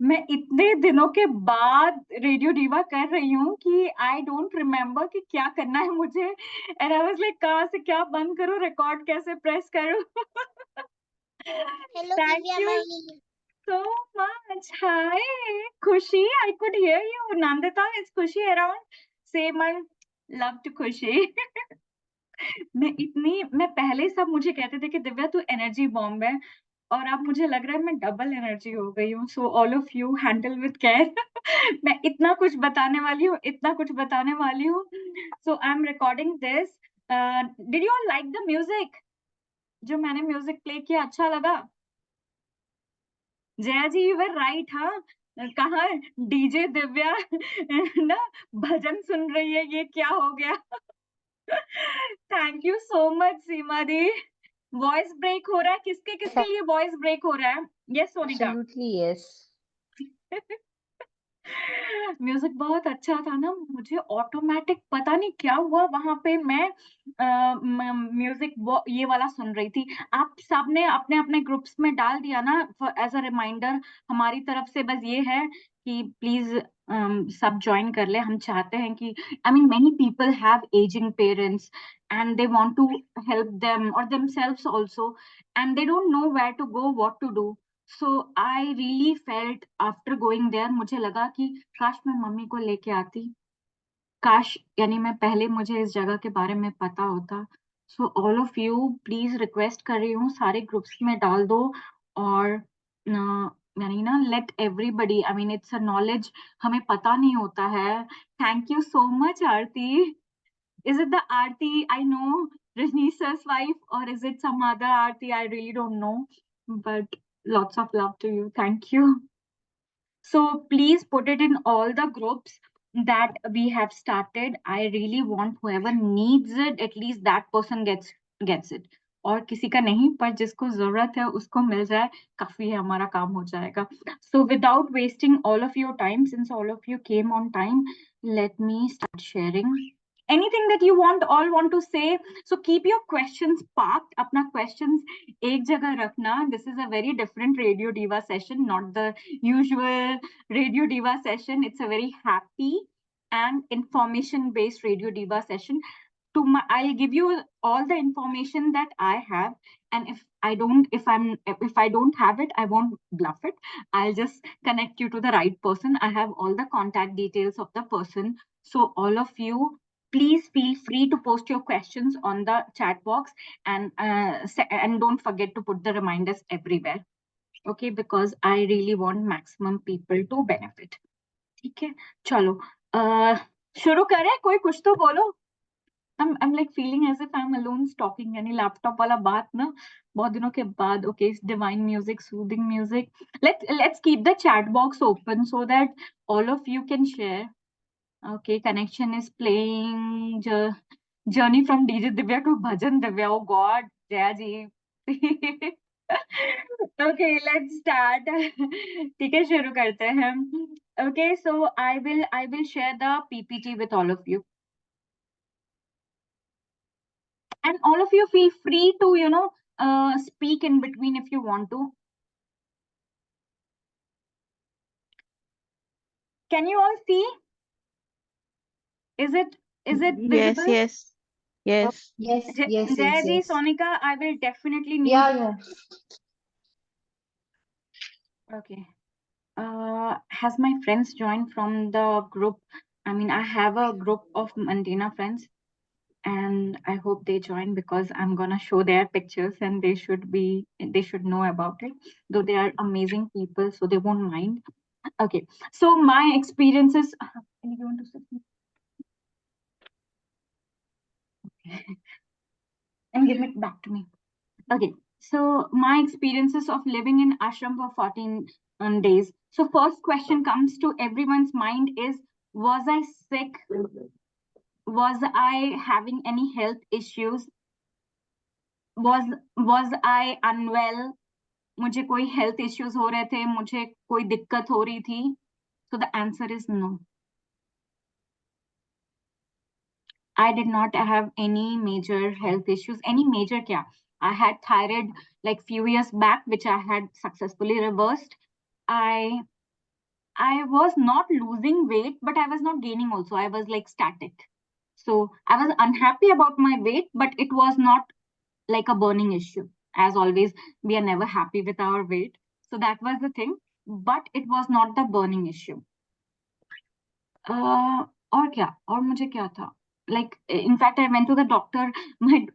मैं इतने दिनों के बाद रेडियो डीवा कर रही हूँ कि आई डोंट रिमेम्बर कि क्या करना है मुझे, एंड आई वाज लाइक कहाँ से क्या बंद करूँ, रिकॉर्ड कैसे प्रेस करूँ। Hello, thank Divya you Mani. so much. Hi, Khushi. I could hear you. Nandita, is Khushi around? Say my love to Khushi. मैं पहले सब मुझे कहते थे कि दिव्या तू एनर्जी बॉम्ब है, और अब मुझे लग रहा है मैं डबल एनर्जी हो गई हूँ. So all of you handle with care. मैं इतना कुछ बताने वाली हूँ, इतना कुछ बताने वाली हूँ. So I am recording this. Did you all like the music? जो मैंने म्यूजिक प्ले किया अच्छा लगा? Jaya ji, you were right. हाँ, कहा डीजे दिव्या ना भजन सुन रही है, ये क्या हो गया? Thank you so much Seema di. Voice break हो रहा है, किसके किसके लिए वॉइस ब्रेक हो रहा है? Yes Sonika. Absolutely, yes. Music बहुत अच्छा था ना, मुझे ऑटोमेटिक पता नहीं क्या हुआ वहां पे, मैं म्यूजिक ये वाला सुन रही थी. आप सबने अपने अपने ग्रुप्स में डाल दिया ना एज अ रिमाइंडर. हमारी तरफ से बस ये है कि प्लीज सब ज्वाइन कर ले. हम चाहते हैं कि I mean many people have ageing parents and they want to help them or themselves also, and they don't know where to go, what to do. So I really felt after going there, मुझे लगा कि काश मैं mummy को लेके आती, काश यानी मैं पहले मुझे इस जगह के बारे में पता होता. So all of you please request कर रही हूँ, सारे ग्रुप्स में डाल दो. और यानी ना let everybody, I mean it's a knowledge, हमें पता नहीं होता है. Thank you so much Aarti. Is it the Aarti I know, Rajneesh sir's wife, or is it some other Aarti? I really don't know. But lots of love to you. Thank you. So please put it in all the groups that we have started. I really want whoever needs it, at least that person gets it. और किसी का नहीं, पर जिसको जरूरत है उसको मिल जाए, काफी है, हमारा काम हो जाएगा. So without wasting all of your time, since all of you came on time, let me start sharing. Anything that you all want to say? So keep your questions parked. अपना questions एक जगह रखना. This is a very different Radio Diva session, not the usual Radio Diva session. It's a very happy and information based Radio Diva session. I'll give you all the information that I have, and if I don't have it, I won't bluff it. I'll just connect you to the right person. I have all the contact details of the person. So all of you, please feel free to post your questions on the chat box, and don't forget to put the reminders everywhere. Okay, because I really want maximum people to benefit. ठीक है, चलो शुरू करें. कोई कुछ तो बोलो. I'm like feeling as if I'm alone talking. यानी लैपटॉप वाला बात ना बहुत दिनों के बाद. Okay, divine music, soothing music. Let's keep the chat box open so that all of you can share. Okay, connection is playing. Journey from DJ Divya to Bhajan Divya. Oh God, Jaya ji. Okay, let's start. ठीक है, शुरू करते हैं. Okay, so I will share the PPT with all of you. And all of you feel free to speak in between if you want to. Can you all see? Is it Yes, visible? yes, yes. Yes, yes, yes, Jaya ji, yes. Sonika, I will definitely need. Yeah, yeah. Okay. Has my friends joined from the group? I mean, I have a group of Mandina friends, and I hope they join because I'm gonna show their pictures, and they should know about it. Though they are amazing people, so they won't mind. Okay. So my experiences. Can you go into something? And give it back to me. Okay. So my experiences of living in ashram for 14 days. So first question comes to everyone's mind is, was I sick? Was I having any health issues? Was I unwell? मुझे कोई health issues हो रहे थे, मुझे कोई दिक्कत हो रही थी? So the answer is no. I did not have any major health issues. Any major kya? I had thyroid like few years back, which I had successfully reversed. I I was not losing weight, but I was not gaining also. I was like static. So I was unhappy about my weight, but it was not like a burning issue. As always, we are never happy with our weight. So that was the thing, but it was not the burning issue. और क्या और मुझे क्या था, like in fact I went to the doctor.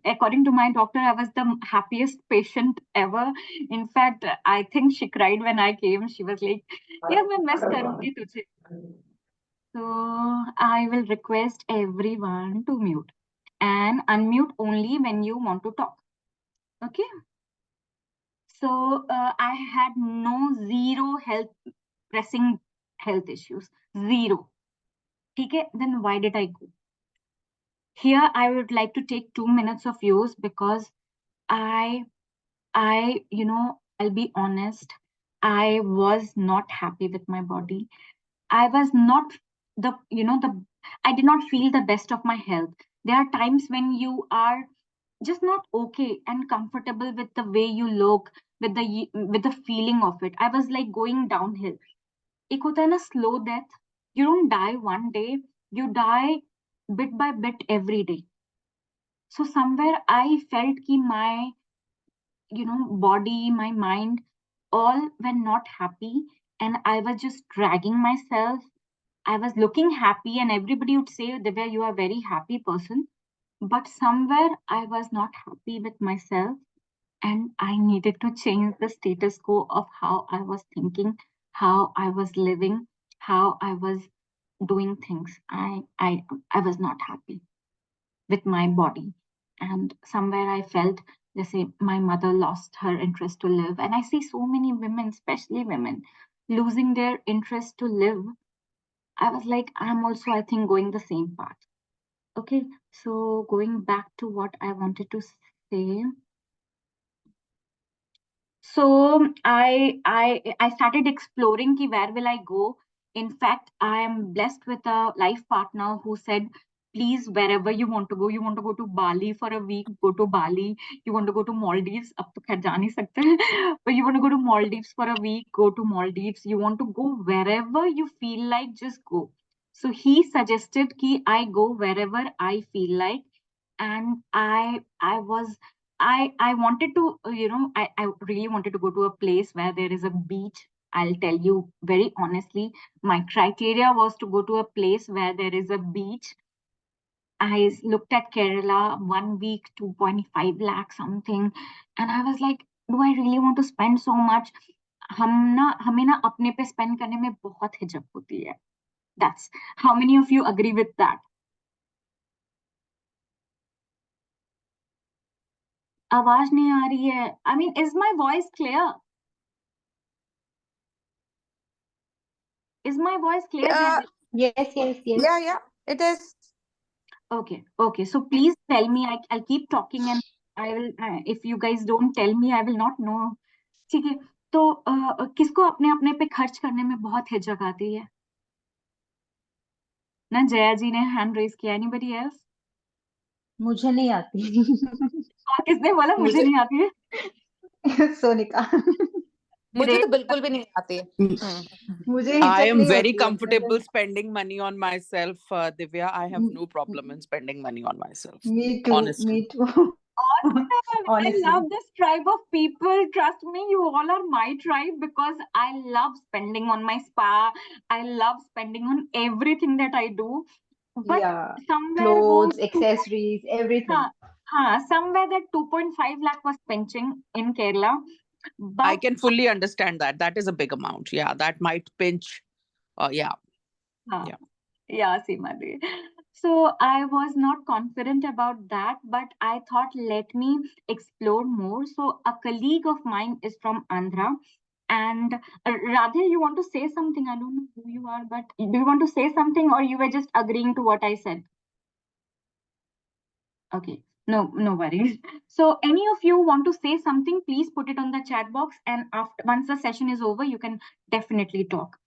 According to my doctor, I was the happiest patient ever. In fact, I think she cried when I came. She was like, यार मैं miss करूंगी तुझे. So I will request everyone to mute and unmute only when you want to talk. Okay. So I had zero pressing health issues. Zero. Okay, then why did I go? Here I would like to take 2 minutes of yours because I I'll be honest, I was not happy with my body. I was not the the I did not feel the best of my health. There are times when you are just not okay and comfortable with the way you look, with the feeling of it. I was like going downhill. एक होता है ना slow death. You don't die one day, you die bit by bit every day. So somewhere I felt ki my body, my mind, all were not happy, and I was just dragging myself. I was looking happy and everybody would say, Divya, you are a very happy person, but somewhere I was not happy with myself, and I needed to change the status quo of how I was thinking, how I was living, how I was doing things. I was not happy with my body. And somewhere I felt, they say, my mother lost her interest to live. And I see so many women, especially women, losing their interest to live. I was like, I'm also, I think, going the same path. Okay, so going back to what I wanted to say. So I started exploring ki where will I go. In fact, I am blessed with a life partner who said, please, wherever you want to go to Bali for a week, go to Bali. You want to go to Maldives, अब तो खैर जा नहीं सकते हैं, but you want to go to Maldives for a week, go to Maldives. You want to go wherever you feel like, just go. So he suggested ki I go wherever I feel like, and I was I wanted to, I really wanted to go to a place where there is a beach. I'll tell you very honestly, my criteria was to go to a place where there is a beach. I looked at Kerala, 1 week, 2.5 lakh something, and I was like, do I really want to spend so much? हमें ना अपने पे spend करने में बहुत हिचक होती है. That's how many of you agree with that? आवाज नहीं आ रही है. I mean, is my voice clear? Is my voice clear? Yes, yes, yes. Yeah, it is. Okay. So please tell me. I'll keep talking, and I will. If you guys don't tell me, I will not know. ठीक है. तो किसको अपने अपने पे खर्च करने में बहुत हिचक आती है? ना जया जी ने हैंड रेज किया. Anybody else? मुझे नहीं आती. और किसने बोला मुझे मुझे नहीं आती है? सोनिका. मुझे Great. तो बिल्कुल भी नहीं आती. मुझे I हिचक am नहीं very होती है अपने comfortable पे. spending money on myself, Divya. I have no problem in spending money on myself. Me too. Honestly. Me too. Awesome. I Honestly. love this tribe of people. Trust me, you all are my tribe because I love spending on my spa. I love spending on everything that I do. But Yeah. somewhere वो Clothes, accessories, everything. somewhere that 2.5 lakh was pinching in Kerala. I But can fully understand that. That is a big amount. Yeah, that might pinch. Yeah. Yeah. Yeah, Seema Di. So I was not confident about that, but I thought, let me explore more. So a colleague of mine is from Andhra. And Radhe, you want to say something? I don't know who you are, but do you want to say something, or you were just agreeing to what I said? Okay, no worries. So any of you want to say something, please put it on the chat box. And once the session is over, you can definitely talk.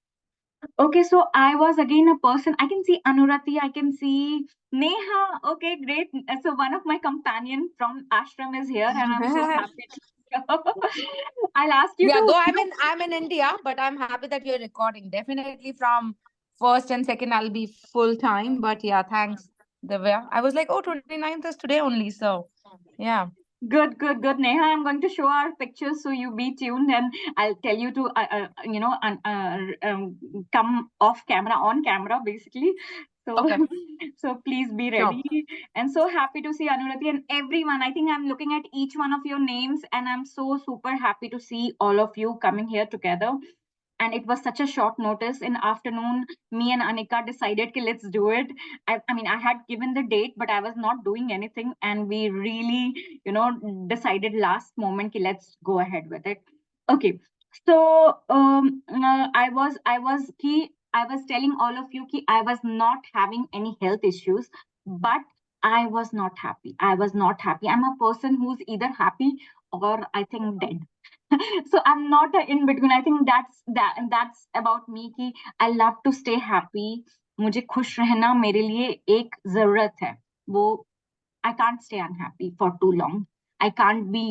Okay, so I was again a person. I can see Anurati, I can see Neha. Okay, great. So one of my companion from Ashram is here, and I'm so happy to I'll ask you Yeah, to, though I'm in India, but I'm happy that you're recording. Definitely from first and second I'll be full time. But yeah, thanks, Divya. I was like, oh, 29th is today only. So yeah. good, good, good, Neha. I'm going to show our pictures, so you be tuned, and I'll tell you to, come off camera, on camera, basically. So, Okay. so please be Sure. ready. And so happy to see Anurati and everyone. I think I'm looking at each one of your names, and I'm so super happy to see all of you coming here together. And it was such a short notice. In afternoon, me and Anika decided, okay, let's do it. I mean, I had given the date, but I was not doing anything, and we really, decided last moment, okay, let's go ahead with it. Okay, so I was telling all of you ki I was not having any health issues, but I was not happy. I was not happy. I'm a person who's either happy or I think dead. So I'm not a in between. I think that's about me कि I love to stay happy. मुझे खुश रहना मेरे लिए एक जरूरत है. वो I can't stay unhappy for too long. I can't be,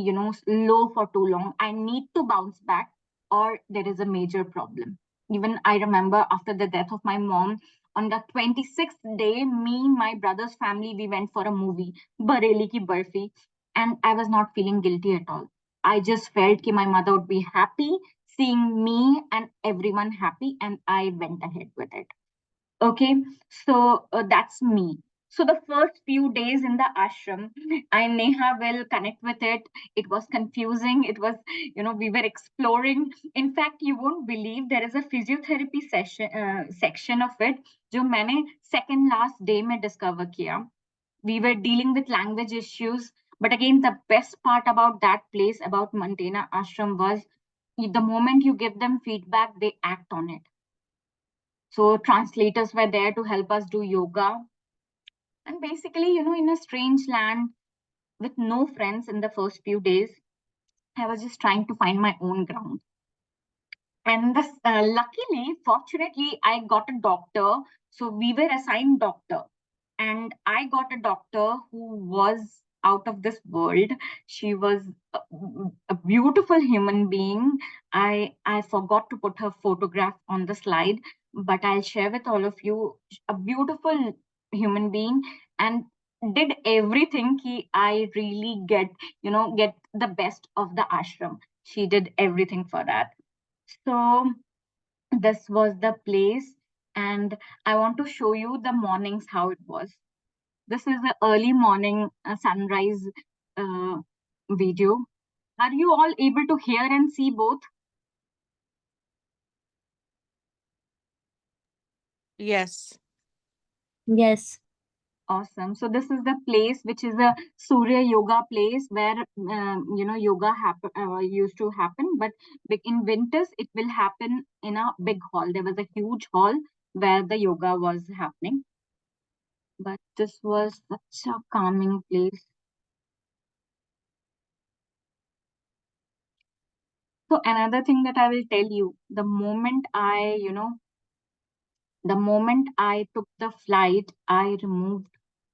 low for too long. I need to bounce back or there is a major problem. Even I remember after the death of my mom, on the 26th day, me, my brother's family, we went for a movie, Bareli Ki Barfi, and I was not feeling guilty at all. I just felt that my mother would be happy seeing me and everyone happy, and I went ahead with it. Okay, so that's me. So the first few days in the ashram, I Neha will connect with it. It was confusing. It was, we were exploring. In fact, you won't believe there is a physiotherapy section of it, जो मैंने second last day में discover किया. We were dealing with language issues, but again, the best part about that place, about Montana Ashram, was the moment you give them feedback, they act on it. So translators were there to help us do yoga. And basically, in a strange land with no friends in the first few days, I was just trying to find my own ground. And this, luckily, fortunately, I got a doctor. So we were assigned doctor. And I got a doctor who was out of this world. She was a beautiful human being. I forgot to put her photograph on the slide, but I'll share with all of you. A beautiful human being, and did everything I really get the best of the ashram. She did everything for that. So this was the place, and I want to show you the mornings how it was. This is the early morning sunrise uh, video. Are you all able to hear and see both? Yes. Yes. Awesome. So this is the place, which is a Surya Yoga place where yoga used to happen. But in winters, it will happen in a big hall. There was a huge hall where the yoga was happening. But this was such a calming place. So another thing that I will tell you, the moment I took the flight, I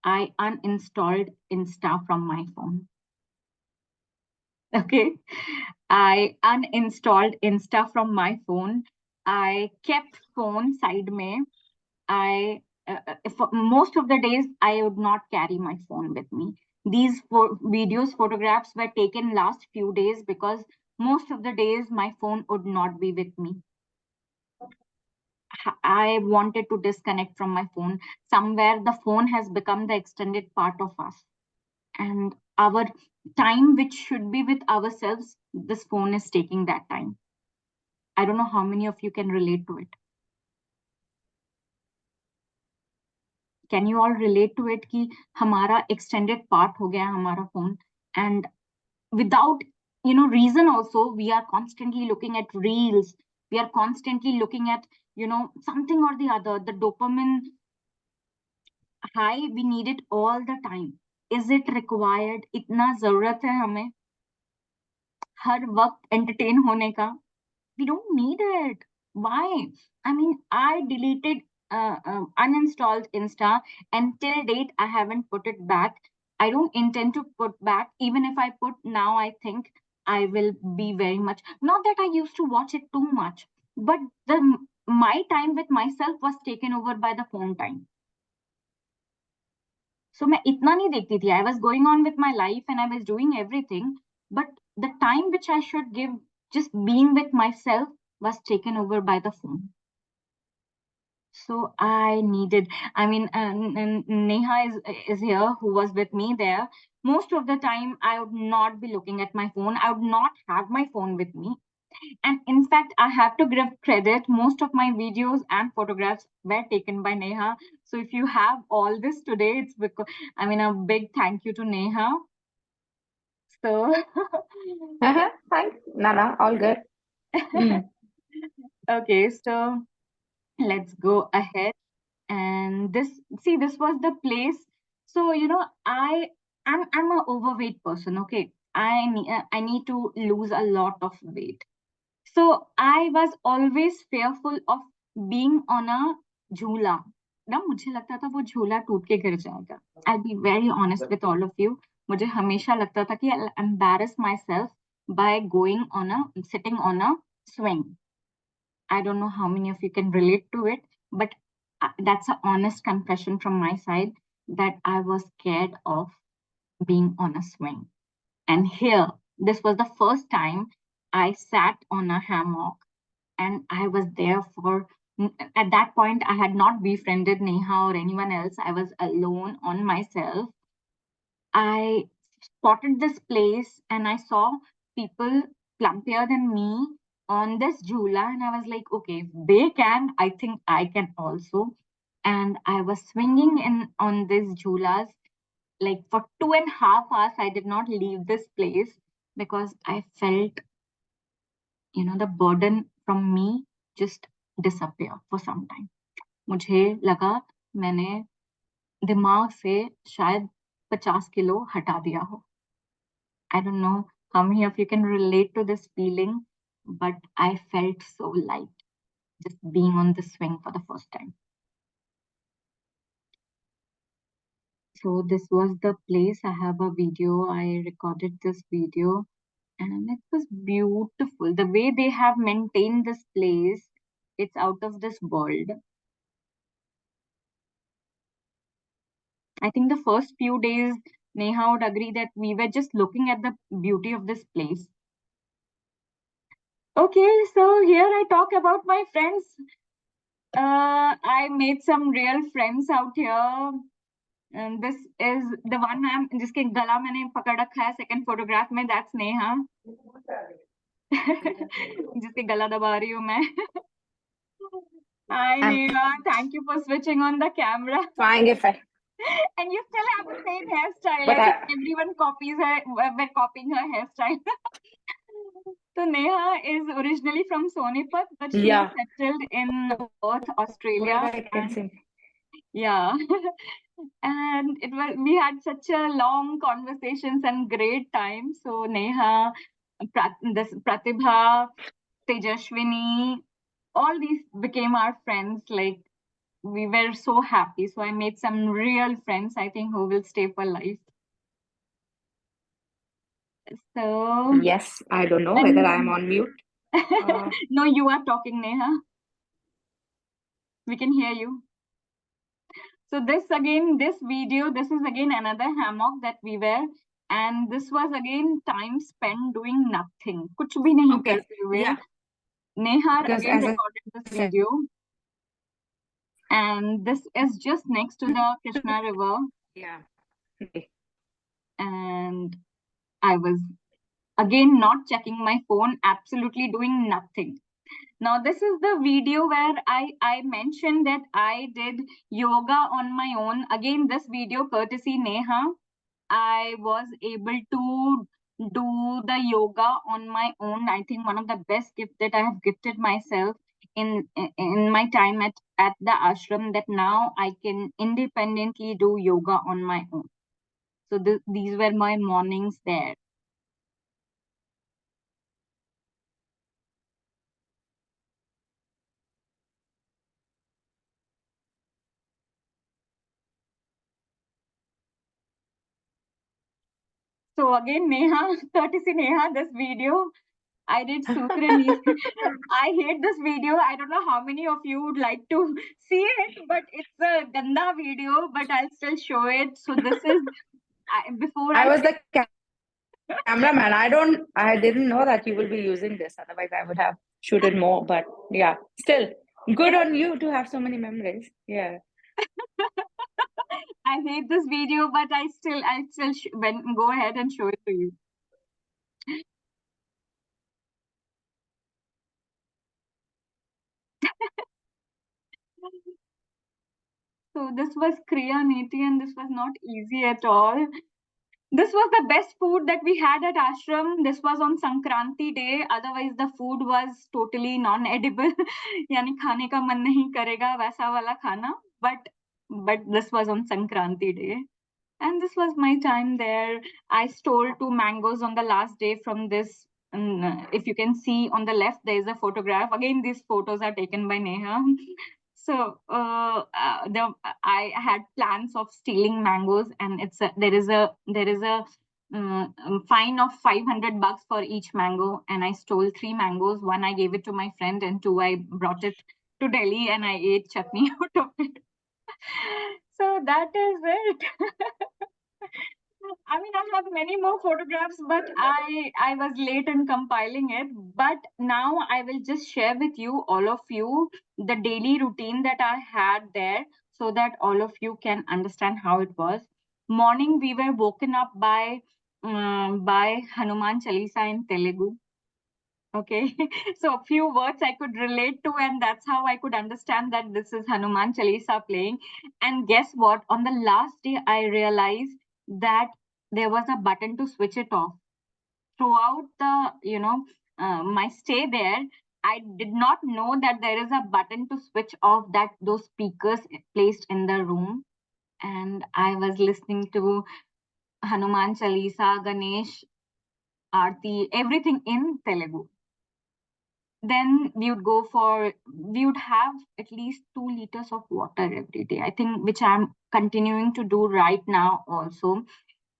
uninstalled Insta from my phone. Okay. I uninstalled Insta from my phone. I kept phone side mein. For most of the days, I would not carry my phone with me. These photographs were taken last few days because most of the days my phone would not be with me. I wanted to disconnect from my phone. Somewhere the phone has become the extended part of us. And our time, which should be with ourselves, this phone is taking that time. I don't know how many of you can relate to it. Can you all relate to it कि हमारा extended part हो गया हमारा phone, and without reason also we are constantly looking at reels, we are constantly looking at something or the other. The dopamine high, we need it all the time. Is it required? इतना जरूरत है हमें हर वक्त entertain होने का? We don't need it. Why? I mean, I deleted, uninstalled Insta, and till date, I haven't put it back. I don't intend to put back. Even if I put now, I think I will be very much, not that I used to watch it too much, but my time with myself was taken over by the phone time. So मैं इतना नहीं देखती थी. I was going on with my life and I was doing everything, but the time which I should give just being with myself was taken over by the phone. So I needed, I mean, Neha is here, who was with me there. Most of the time, I would not be looking at my phone. I would not have my phone with me. And in fact, I have to give credit. Most of my videos and photographs were taken by Neha. So if you have all this today, it's because, I mean, a big thank you to Neha. So, Thanks. No, all good. okay, so let's go ahead. And this was the place. So I'm an overweight person. Okay, I need to lose a lot of weight. So I was always fearful of being on a झूला. ना मुझे लगता था वो झूला टूट के गिर जाएगा. I'll be very honest with all of you. मुझे हमेशा लगता था कि I'll embarrass myself by sitting on a swing. I don't know how many of you can relate to it, but that's an honest confession from my side that I was scared of being on a swing. And here, this was the first time I sat on a hammock, and I was there at that point, I had not befriended Neha or anyone else. I was alone on myself. I spotted this place and I saw people plumpier than me on this jhula, and I was like, okay, if they can, I think I can also. And I was swinging on these jhulas like for 2.5 hours. I did not leave this place because I felt, the burden from me just disappear for some time. मुझे लगा मैंने दिमाग से शायद 50 kilo हटा दिया हो. I don't know how many of you can relate to this feeling, but I felt so light just being on the swing for the first time. So this was the place. I have a video. I recorded this video and it was beautiful. The way they have maintained this place, it's out of this world. I think the first few days, Neha would agree that we were just looking at the beauty of this place. Okay, so here I talk about my friends. I made some real friends out here. And this is the one जिसके गला मैंने पकड़ रखा है second photograph में. That's Neha. जिसके गला दबा रही हूँ मैं. Hi Neha, thank you for switching on the camera. Fine, if I. And you still have the same hairstyle. But I think everyone copies her. We're copying her hairstyle. So Neha is originally from Sonipat, but she is settled in Perth, Australia. I can see. Yeah. And we had such a long conversations and great time. So Neha, Pratibha, Tejashwini, all these became our friends. Like, we were so happy. So I made some real friends, I think, who will stay for life. So Yes, I don't know whether I'm on mute. No, you are talking, Neha. We can hear you. So this is again another hammock that we were, and this was again time spent doing nothing. कुछ भी नहीं करते हुए. Yeah. Neha Because again as I recorded this said- video, and this is just next to the Krishna River, Yeah. and I was again not checking my phone, absolutely doing nothing. Now, this is the video where I mentioned that I did yoga on my own. Again, this video courtesy Neha. I was able to do the yoga on my own. I think one of the best gifts that I have gifted myself in my time at the ashram, that now I can independently do yoga on my own. So these were my mornings there. So again, Neha, courtesy Neha, this video, I did Sutra. I hate this video. I don't know how many of you would like to see it, but it's a ganda video, but I'll still show it. So this is before I I was the cameraman. I didn't know that you will be using this. Otherwise, I would have shooted more. But yeah, still good on you to have so many memories. Yeah. I hate this video, but I'll still go ahead and show it to you. So this was Kriya Neti, and this was not easy at all. This was the best food that we had at Ashram. This was on Sankranti day. Otherwise, the food was totally non-edible. यानी खाने का मन नहीं करेगा वैसा वाला खाना. But this was on Sankranti day. And this was my time there. I stole 2 mangoes on the last day from this. If you can see on the left, there is a photograph. Again, these photos are taken by Neha. So I had plans of stealing mangoes, and there is a fine of $500 for each mango, and I stole 3 mangoes. One I gave it to my friend, and 2 I brought it to Delhi, and I ate chutney out of it. So that is it. I mean, I have many more photographs, but I was late in compiling it. But now I will just share with you, all of you, the daily routine that I had there, so that all of you can understand how it was. Morning, we were woken up by Hanuman Chalisa in Telugu. Okay, so a few words I could relate to, and that's how I could understand that this is Hanuman Chalisa playing. And guess what? On the last day, I realized that there was a button to switch it off. Throughout my stay there, I did not know that there is a button to switch off those speakers placed in the room. And I was listening to Hanuman Chalisa, Ganesh, Aarti, everything in Telugu. Then we would have at least 2 liters of water every day. I think, which I'm continuing to do right now also.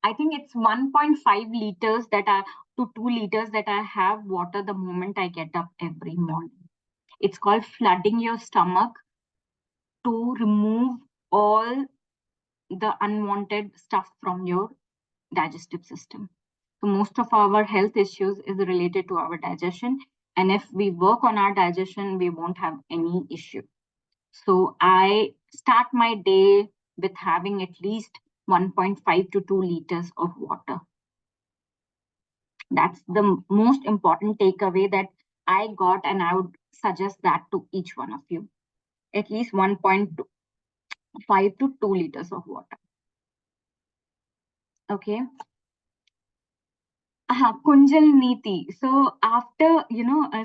I think it's 1.5 liters to 2 liters that I have water the moment I get up every morning. It's called flooding your stomach to remove all the unwanted stuff from your digestive system. So most of our health issues is related to our digestion. And if we work on our digestion, we won't have any issue. So I start my day with having at least 1.5 to 2 liters of water. That's the most important takeaway that I got, and I would suggest that to each one of you. At least 1.5 to 2 liters of water. Okay. Kunjal Niti. So after,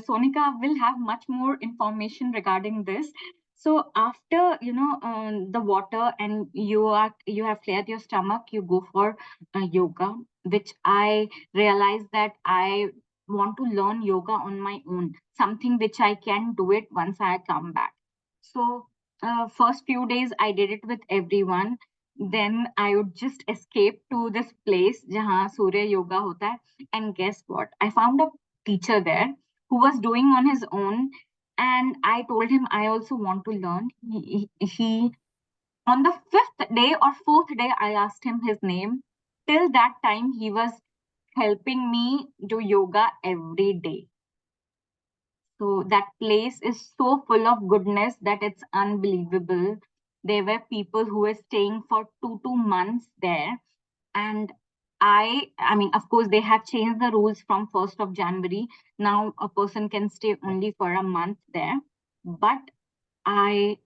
Sonika will have much more information regarding this. So after, the water and you have cleared your stomach, you go for yoga, which I realized that I want to learn yoga on my own, something which I can do it once I come back. So first few days I did it with everyone. Then I would just escape to this place jahan Surya Yoga hota hai. And guess what? I found a teacher there who was doing on his own. And I told him I also want to learn. He on the 5th day or 4th day, I asked him his name. Till that time, he was helping me do yoga every day. So that place is so full of goodness that it's unbelievable. There were people who were staying for 2 months there. And I mean, of course, they have changed the rules from 1st of January. Now a person can stay only for a month there. But I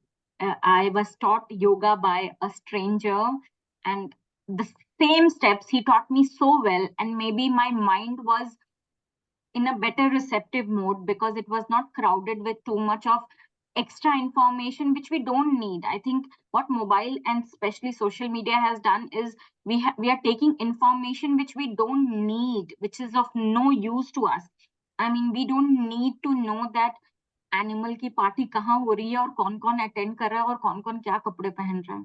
was taught yoga by a stranger, and the same steps he taught me so well. And maybe my mind was in a better receptive mode because it was not crowded with too much of extra information which we don't need. I think what mobile and especially social media has done is we are taking information which we don't need, which is of no use to us. I mean, we don't need to know that animal की party कहाँ हो रही है और कौन कौन attend कर रहा है और कौन कौन क्या कपड़े पहन रहा है.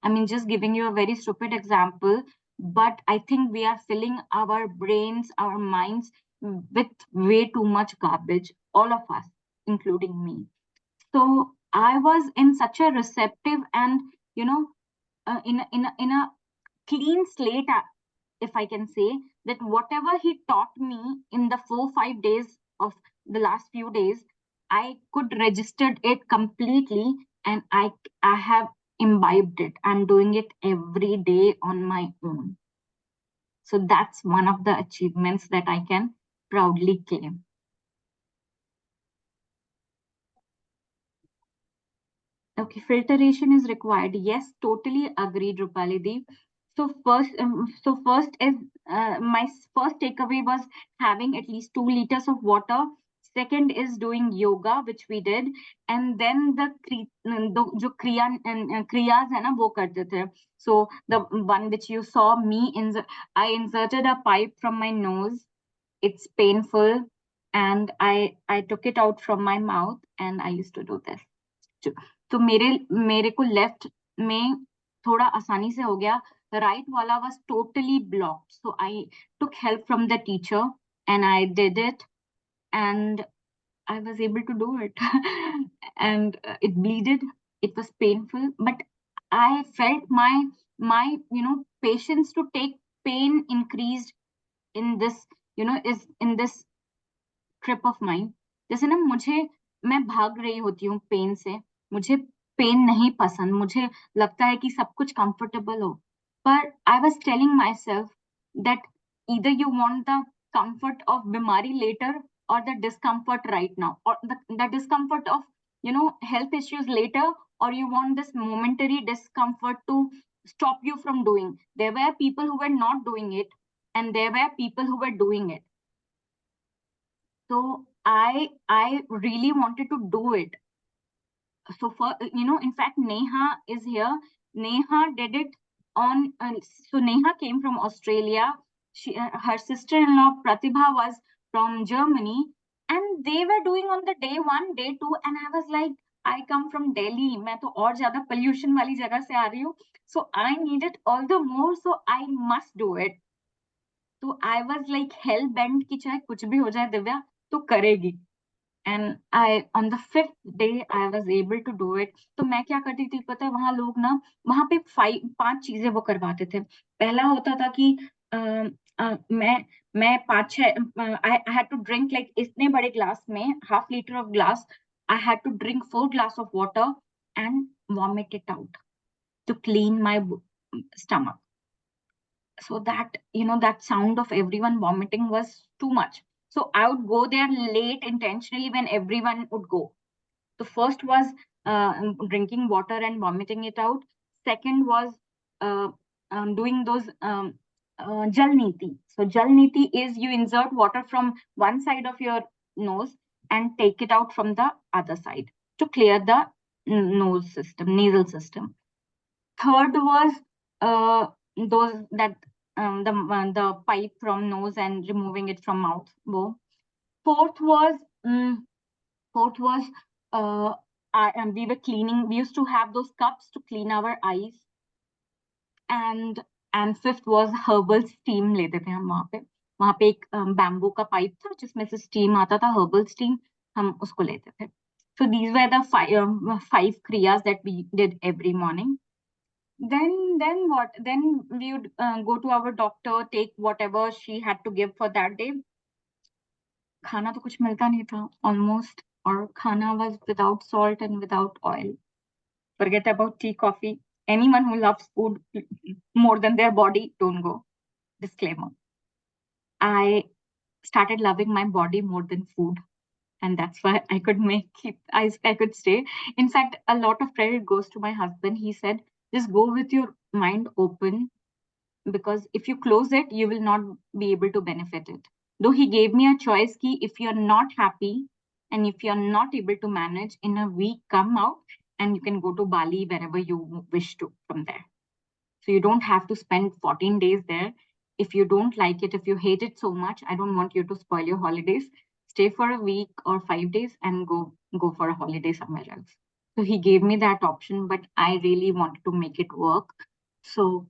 I mean, just giving you a very stupid example, but I think we are filling our brains, our minds with way too much garbage, all of us, including me. So I was in such a receptive and, in a clean slate, if I can say, that whatever he taught me in the 4 5 days of the last few days, I could register it completely, and I have imbibed it. I'm doing it every day on my own. So that's one of the achievements that I can proudly claim. Okay, filtration is required. Yes, totally agreed, Rupalidi. So first is my first takeaway was having at least 2 liters of water. Second is doing yoga, which we did, and then the जो kriyas है ना वो करते थे. So the one which you saw me I inserted a pipe from my nose. It's painful, and I took it out from my mouth, and I used to do this. तो मेरे को left में थोड़ा आसानी से हो गया. Right वाला was totally blocked, so I took help from the teacher and I did it, and I was able to do it. And it bleeded, it was painful, but I felt my patience to take pain increased in this, is in this trip of mind. जैसे ना मैं भाग रही होती हूँ pen से, मुझे pen नहीं पसंद, मुझे लगता है कि सब कुछ कंफर्टेबल हो. पर I was telling my self that either you want the comfort of bimari later or the discomfort right now, or the discomfort of health issues later, or you want this momentary discomfort to stop you from doing. There were people who were not doing it, and there were people who were doing it. So I really wanted to do it. So for in fact, Neha is here. Neha did it on. So Neha came from Australia. Her sister-in-law Pratibha was from Germany, and they were doing on the day 1, day 2, and I was like, I come from Delhi. मैं तो और ज़्यादा pollution वाली जगह से आ रही हूँ. So I need it all the more. So I must do it. तो I was like hell bent कि चाहे कुछ भी हो जाए दिव्या तो करेगी. And on the 5th day I was able to do it. तो मैं क्या करती थी पता है, वहां लोग ना वहां पे 5 चीजें वो करवाते थे. पहला होता था कि मैं 5 6 I had to drink like इतने बड़े ग्लास में half liter of glass. I had to drink 4 glass of water and vomit it out to clean my stomach. So that that sound of everyone vomiting was too much. So I would go there late intentionally when everyone would go. The first was drinking water and vomiting it out. Second was doing those jal niti. So jal niti is you insert water from one side of your nose and take it out from the other side to clear the nasal system. Third was those that the pipe from nose and removing it from mouth. Fourth was um, fourth was and we were cleaning. We used to have those cups to clean our eyes. And fifth was herbal steam लेते थे हम वहां पे एक bamboo का pipe था जिसमें से स्टीम आता था, herbal steam. हम उसको लेते थे. So these were the five kriyas that we did every morning. Then what? Then we would go to our doctor, take whatever she had to give for that day. खाना तो कुछ मिलता नहीं था almost, or खाना was without salt and without oil. Forget about tea, coffee. Anyone who loves food more than their body, don't go. Disclaimer. I started loving my body more than food, and that's why I could I could stay. In fact, a lot of credit goes to my husband. He said, just go with your mind open, because if you close it, you will not be able to benefit it. Though he gave me a choice key, if you're not happy and if you're not able to manage in a week, come out and you can go to Bali wherever you wish to from there. So you don't have to spend 14 days there. If you don't like it, if you hate it so much, I don't want you to spoil your holidays. Stay for a week or 5 days and go for a holiday somewhere else. So he gave me that option, but I really wanted to make it work. So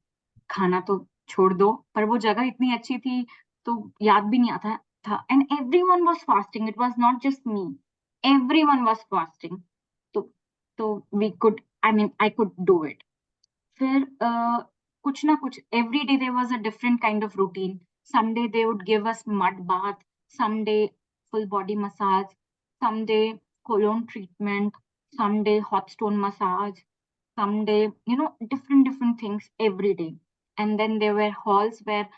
खाना तो छोड़ दो, पर वो जगह इतनी अच्छी थी तो याद भी नहीं आता था. And everyone was fasting, it was not just me, everyone was fasting. तो तो we could, I mean I could do it. फिर कुछ ना कुछ, every day there was a different kind of routine. Sunday they would give us mud bath, someday full body massage, someday colon treatment, someday hot stone massage, someday, different things every day. And then there were halls where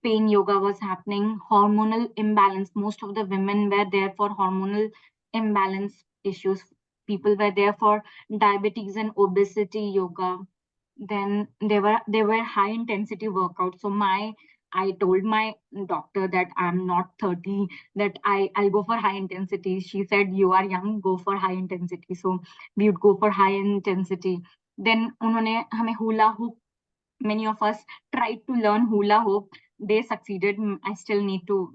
pain yoga was happening, hormonal imbalance. Most of the women were there for hormonal imbalance issues. People were there for diabetes and obesity yoga. Then there were high intensity workouts. So I told my doctor that I'm not 30, that I'll go for high intensity. She said, you are young, go for high intensity. So we would go for high intensity. Then उन्होंने हमें hula hoop, many of us tried to learn hula hoop. They succeeded. I still need to,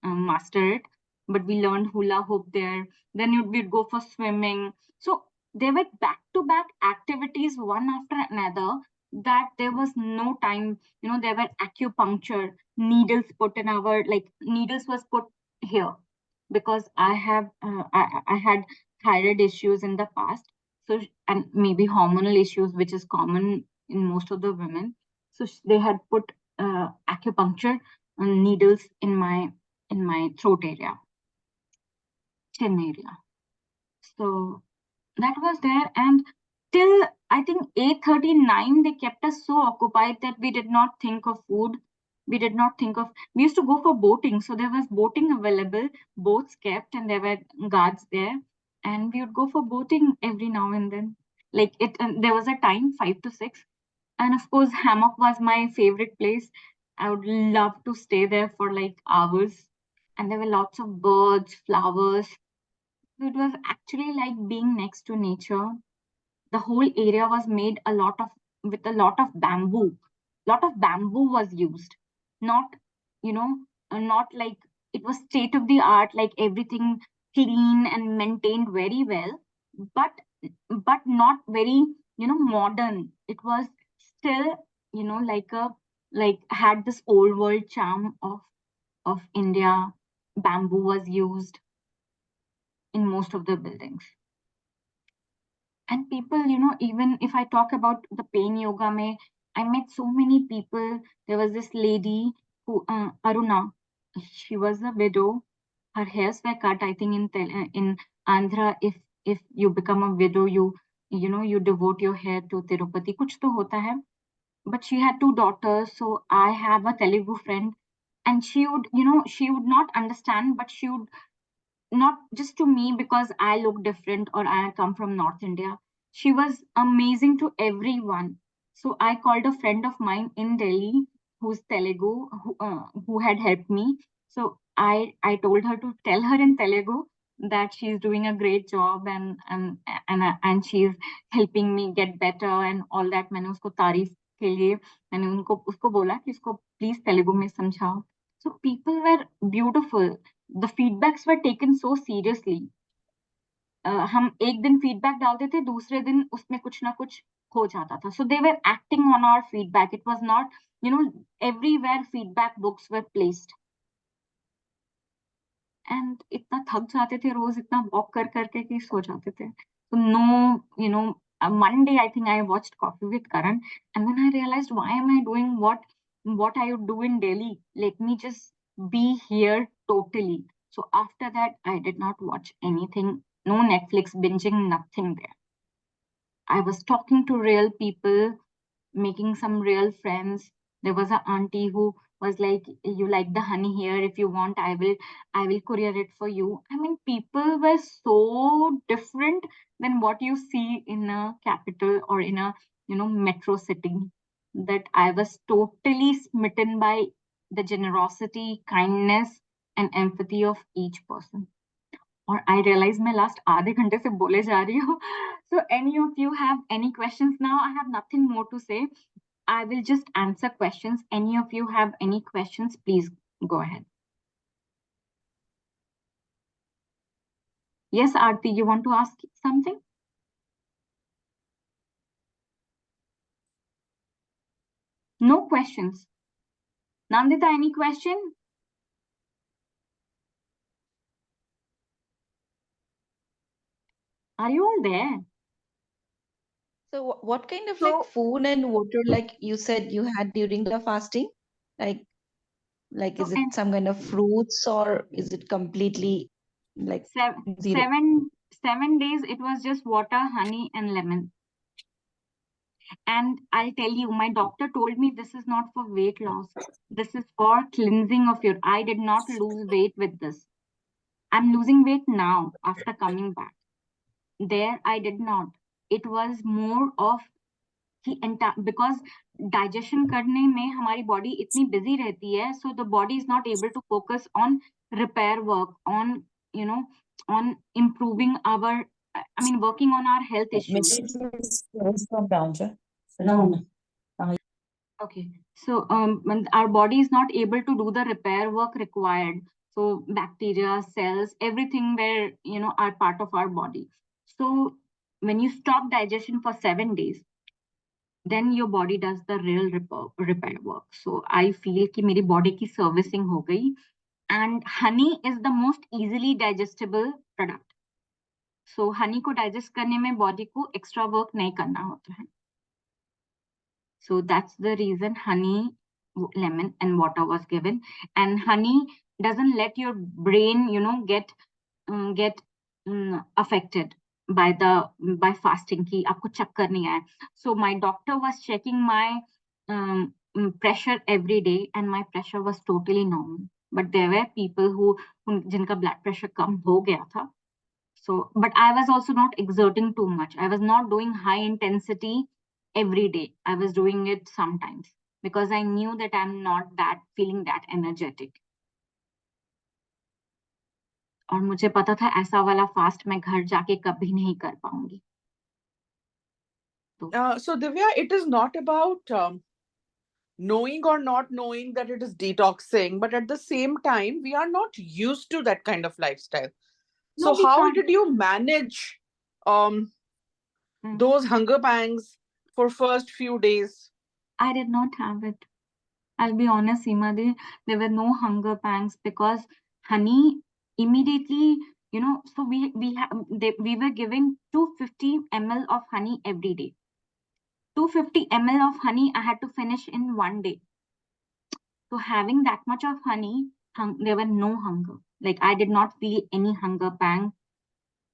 master it. But we learned hula hoop there. Then we'd go for swimming. So there were back-to-back activities, one after another, that there was no time. There were acupuncture, needles put in our, like needles was put here because I had thyroid issues in the past. So, and maybe hormonal issues, which is common in most of the women. So they had put acupuncture needles in my throat area, chin area. So that was there, and till I think 8:39 they kept us so occupied that we did not think of food. We did not think of. We used to go for boating, so there was boating available, boats kept, and there were guards there, and we would go for boating every now and then. Like it, there was a time 5 to 6, and of course hammock was my favorite place. I would love to stay there for like hours, and there were lots of birds, flowers. It was actually like being next to nature. The whole area was made with a lot of bamboo. Lot of bamboo was used, not, you know not like it was state of the art, like everything clean and maintained very well, but not very, modern. It was still, like had this old world charm of India. Bamboo was used in most of the buildings. And people, even if I talk about the pain yoga, I met so many people. There was this lady who, Aruna, she was a widow. Her hairs were cut, I think, in Andhra. If you become a widow, you devote your hair to Tirupati. Kuch to hota hai. But she had 2 daughters. So I have a Telugu friend, and she would not understand, but she would, not just to me because I look different or I come from North India. She was amazing to everyone. So I called a friend of mine in Delhi who's Telugu, who had helped me. So I told her to tell her in Telugu that she's doing a great job, and she's helping me get better and all that. मैंने उसको तारीफ के लिए मैंने उसको बोला कि इसको please तेलुगु में समझाओ. So people were beautiful. The feedbacks were taken so seriously. हम एक दिन feedback डालते थे, दूसरे दिन उसमें कुछ ना कुछ हो जाता था. So they were acting on our feedback. It was not, everywhere feedback books were placed. And इतना थक जाते थे रोज इतना वॉक कर करके कि सो जाते थे. So no, Monday I think I watched Coffee with Karan, and then I realized, why am I doing what I would do in Delhi? Let me just be here totally. So after that, I did not watch anything. No Netflix binging, nothing there. I was talking to real people, making some real friends. There was an auntie who was like, you like the honey here, if you want I will courier it for you. I mean, people were so different than what you see in a capital or in a, metro city, that I was totally smitten by the generosity, kindness, and empathy of each person. और I realize मैं last आधे घंटे से बोले जा रही हूँ. So any of you have any questions now? I have nothing more to say. I will just answer questions. Any of you have any questions, please go ahead. Yes, Aarti, you want to ask something? No questions. Nandita, any question? Are you all there? So what kind of So, food and water like you said you had during the fasting? Like So is it and some kind of fruits or is it completely like seven, zero? seven, 7 days, it was just water, honey, and lemon. And I'll tell you, my doctor told me this is not for weight loss. This is for cleansing of your. I did not lose weight with this. I'm losing weight now after coming back. There, I did not. It was more of कि because digestion करने में हमारी body इतनी busy रहती है, so the body is not able to focus on repair work, on on improving our, I mean, working on our health issues. Okay, so when our body is not able to do the repair work required, so bacteria, cells, everything where are part of our body. So when you stop digestion for 7 days, then your body does the real repair work. So I feel कि मेरी body की servicing हो गई, and honey is the most easily digestible product. So honey को digest करने में body को extra work नहीं करना होता है. So that's the reason honey, lemon, and water was given. And honey doesn't let your brain, get affected by fasting. कि आपको चक्कर नहीं आए. So my doctor was checking my pressure every day, and my pressure was totally normal. But there were people जिनका blood pressure कम हो गया था. So, but I was also not exerting too much. I was not doing high intensity every day. I was doing it sometimes because I knew that I'm not that feeling that energetic. और मुझे पता था ऐसा वाला fast मैं घर जाके कभी नहीं कर पाऊंगी. So Divya, it is not about knowing or not knowing that it is detoxing, but at the same time, we are not used to that kind of lifestyle. So No, we how can't. did you manage those hunger pangs for first few days? I did not have it. I'll be honest, Seema, there were no hunger pangs because honey immediately, so we were giving 250 ml of honey every day. 250 ml of honey I had to finish in one day. So having that much of honey, there were no hunger. Like I did not feel any hunger pang.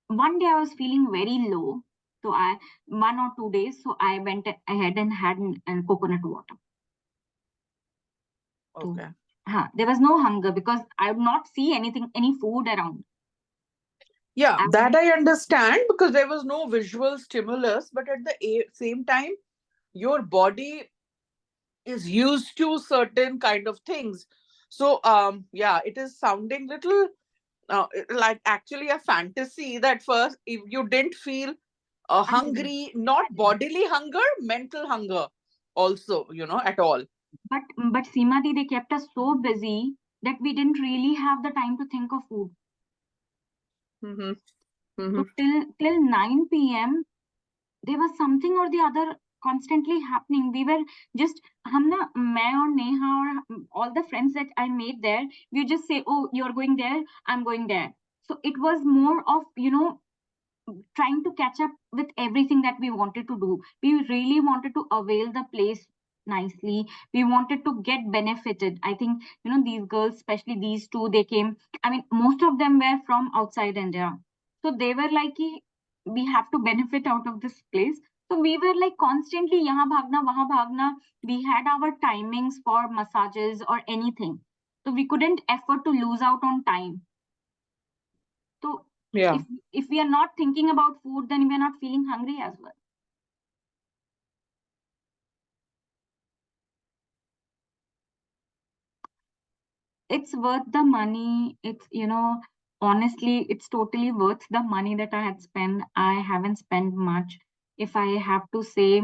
One day I was feeling very low. So 1 or 2 days, so I went ahead and had coconut water. Okay. There was no hunger because I would not see any food around. Yeah, that I understand because there was no visual stimulus, but at the same time, your body is used to certain kind of things. So, yeah, it is sounding little like actually a fantasy that first, if you didn't feel hungry, not bodily hunger, mental hunger also, at all. But Seema, they kept us so busy that we didn't really have the time to think of food. Mm-hmm. So till 9 p.m. there was something or the other constantly happening. We were just, मैं और Neha और all the friends that I made there, we just say, oh, you're going there, I'm going there. So it was more of, trying to catch up with everything that we wanted to do. We really wanted to avail the place nicely. We wanted to get benefited. I think, these girls, especially these two, they came. I mean, most of them were from outside India. So they were like, we have to benefit out of this place. So we were like constantly, yahan bhagna, wahan bhagna. We had our timings for massages or anything. So we couldn't afford to lose out on time. So Yeah. if we are not thinking about food, then we are not feeling hungry as well. It's worth the money. It's, honestly, it's totally worth the money that I had spent. I haven't spent much. If I have to say,